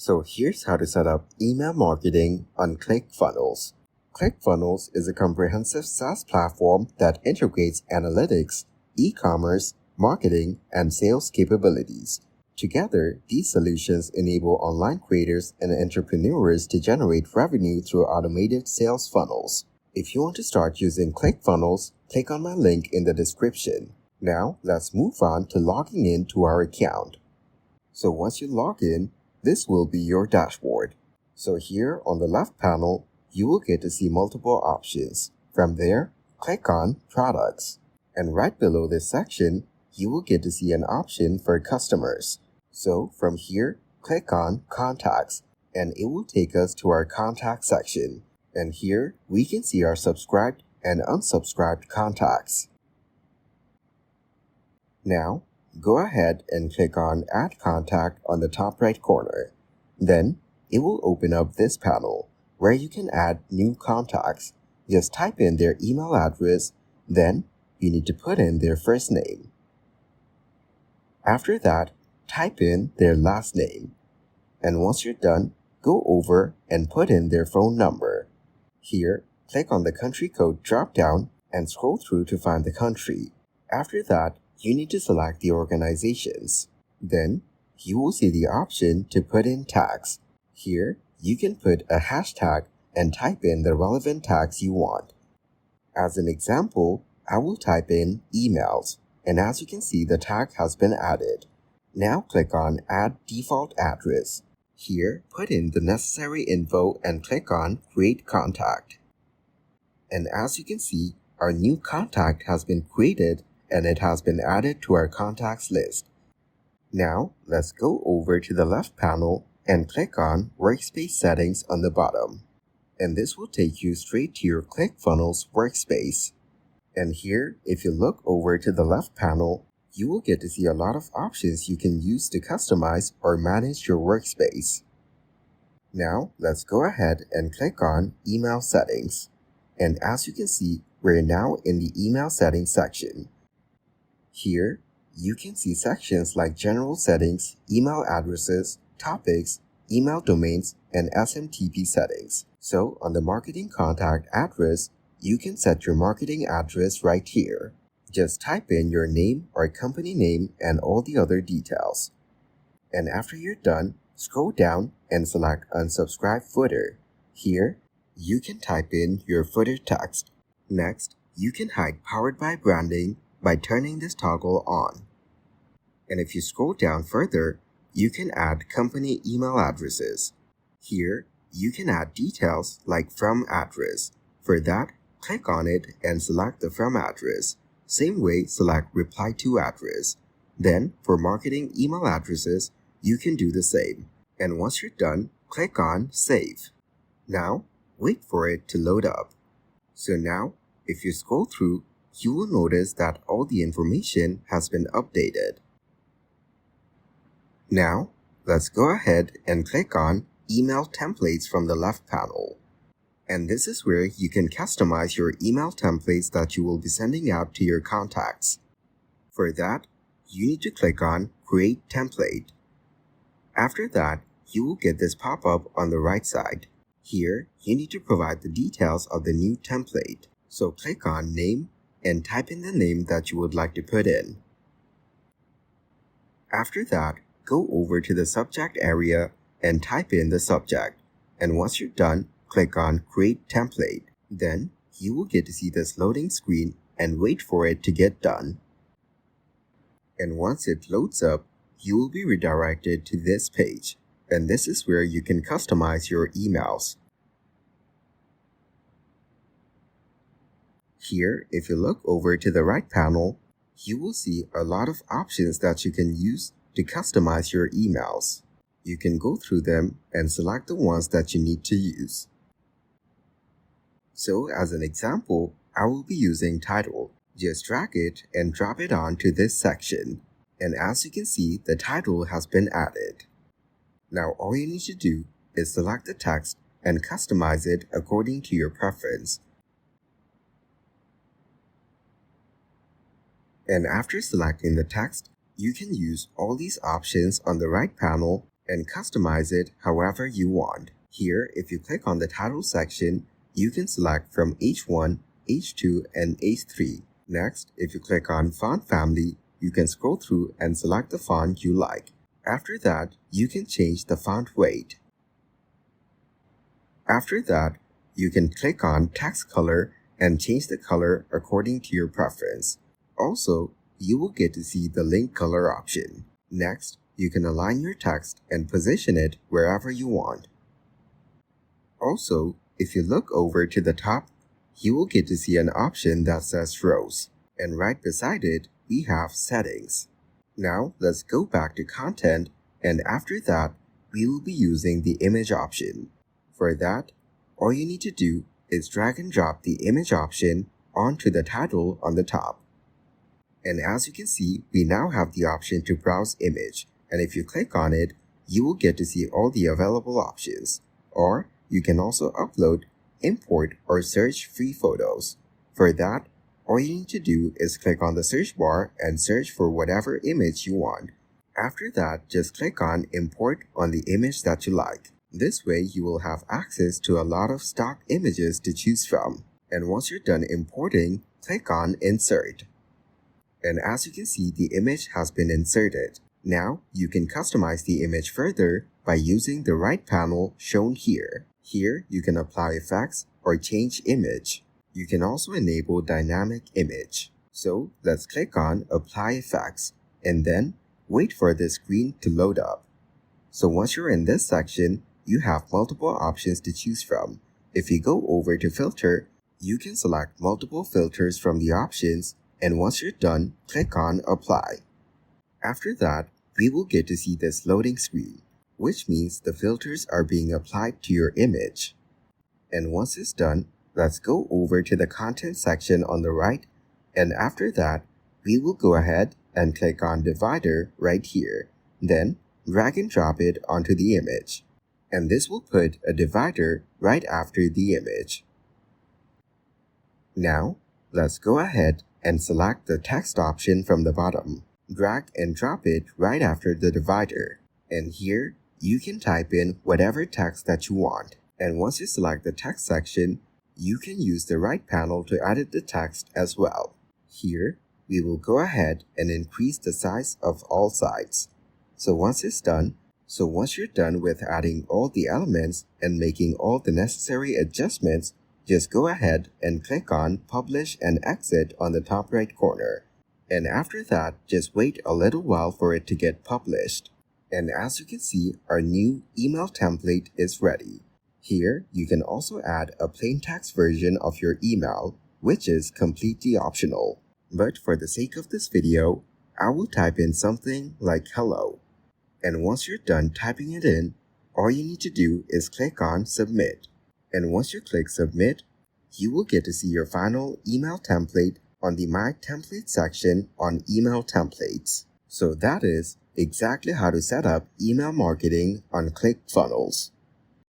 So here's how to set up email marketing on Clickfunnels. Clickfunnels is a comprehensive SaaS platform that integrates analytics, e-commerce, marketing, and sales capabilities. Together, these solutions enable online creators and entrepreneurs to generate revenue through automated sales funnels. If you want to start using Clickfunnels, click on my link in the description. Now, let's move on to logging in to our account. So once you log in, this will be your dashboard. So here on the left panel, you will get to see multiple options. From there, click on Products. And right below this section, you will get to see an option for customers. So from here, click on Contacts, and it will take us to our Contact section. And here, we can see our subscribed and unsubscribed contacts. Now, go ahead and click on Add Contact on the top right corner. Then, it will open up this panel where you can add new contacts. Just type in their email address, then you need to put in their first name. After that, type in their last name. And once you're done, go over and put in their phone number. Here, click on the country code drop-down and scroll through to find the country. After that, you need to select the organizations. Then, you will see the option to put in tags. Here, you can put a hashtag and type in the relevant tags you want. As an example, I will type in emails, and as you can see, the tag has been added. Now click on Add Default Address. Here, put in the necessary info and click on Create Contact. And as you can see, our new contact has been created and it has been added to our contacts list. Now, let's go over to the left panel and click on Workspace Settings on the bottom. And this will take you straight to your Clickfunnels workspace. And here, if you look over to the left panel, you will get to see a lot of options you can use to customize or manage your workspace. Now, let's go ahead and click on Email Settings. And as you can see, we're now in the Email Settings section. Here, you can see sections like General Settings, Email Addresses, Topics, Email Domains, and SMTP settings. So, on the Marketing Contact address, you can set your marketing address right here. Just type in your name or company name and all the other details. And after you're done, scroll down and select Unsubscribe Footer. Here, you can type in your footer text. Next, you can hide Powered by Branding by turning this toggle on. And if you scroll down further, you can add company email addresses. Here, you can add details like From Address. For that, click on it and select the From Address. Same way, select Reply to Address. Then, for marketing email addresses, you can do the same. And once you're done, click on Save. Now, wait for it to load up. So now, if you scroll through, you will notice that all the information has been updated. Now, let's go ahead and click on Email Templates from the left panel. And this is where you can customize your email templates that you will be sending out to your contacts. For that, you need to click on Create Template. After that, you will get this pop-up on the right side. Here, you need to provide the details of the new template. So click on Name and type in the name that you would like to put in. After that, go over to the subject area and type in the subject. And once you're done, click on Create Template. Then, you will get to see this loading screen and wait for it to get done. And once it loads up, you will be redirected to this page. And this is where you can customize your emails. Here, if you look over to the right panel, you will see a lot of options that you can use to customize your emails. You can go through them and select the ones that you need to use. So, as an example, I will be using title. Just drag it and drop it onto this section. And as you can see, the title has been added. Now, all you need to do is select the text and customize it according to your preference. And after selecting the text, you can use all these options on the right panel and customize it however you want. Here, if you click on the title section, you can select from H1, H2, and H3. Next, if you click on Font Family, you can scroll through and select the font you like. After that, you can change the font weight. After that, you can click on Text Color and change the color according to your preference. Also, you will get to see the link color option. Next, you can align your text and position it wherever you want. Also, if you look over to the top, you will get to see an option that says Rows, and right beside it, we have Settings. Now, let's go back to Content, and after that, we will be using the Image option. For that, all you need to do is drag and drop the Image option onto the title on the top. And as you can see, we now have the option to browse image, and if you click on it, you will get to see all the available options. Or you can also upload, import, or search free photos. For that, all you need to do is click on the search bar and search for whatever image you want. After that, just click on Import on the image that you like. This way, you will have access to a lot of stock images to choose from. And once you're done importing, click on Insert. And as you can see, the image has been inserted. Now, you can customize the image further by using the right panel shown here. Here, you can apply effects or change image. You can also enable dynamic image. So, let's click on Apply Effects and then wait for the screen to load up. So once you're in this section, you have multiple options to choose from. If you go over to Filter, you can select multiple filters from the options, and once you're done, click on Apply. After that, we will get to see this loading screen, which means the filters are being applied to your image. And once it's done, let's go over to the Content section on the right, and after that, we will go ahead and click on Divider right here. Then, drag and drop it onto the image. And this will put a divider right after the image. Now, let's go ahead and select the text option from the bottom. Drag and drop it right after the divider. And here, you can type in whatever text that you want. And once you select the text section, you can use the right panel to edit the text as well. Here, we will go ahead and increase the size of all sides. So once you're done with adding all the elements and making all the necessary adjustments, just go ahead and click on Publish and Exit on the top right corner. And after that, just wait a little while for it to get published. And as you can see, our new email template is ready. Here, you can also add a plain text version of your email, which is completely optional. But for the sake of this video, I will type in something like hello. And once you're done typing it in, all you need to do is click on Submit. And once you click Submit, you will get to see your final email template on the My Template section on Email Templates. So that is exactly how to set up email marketing on Clickfunnels.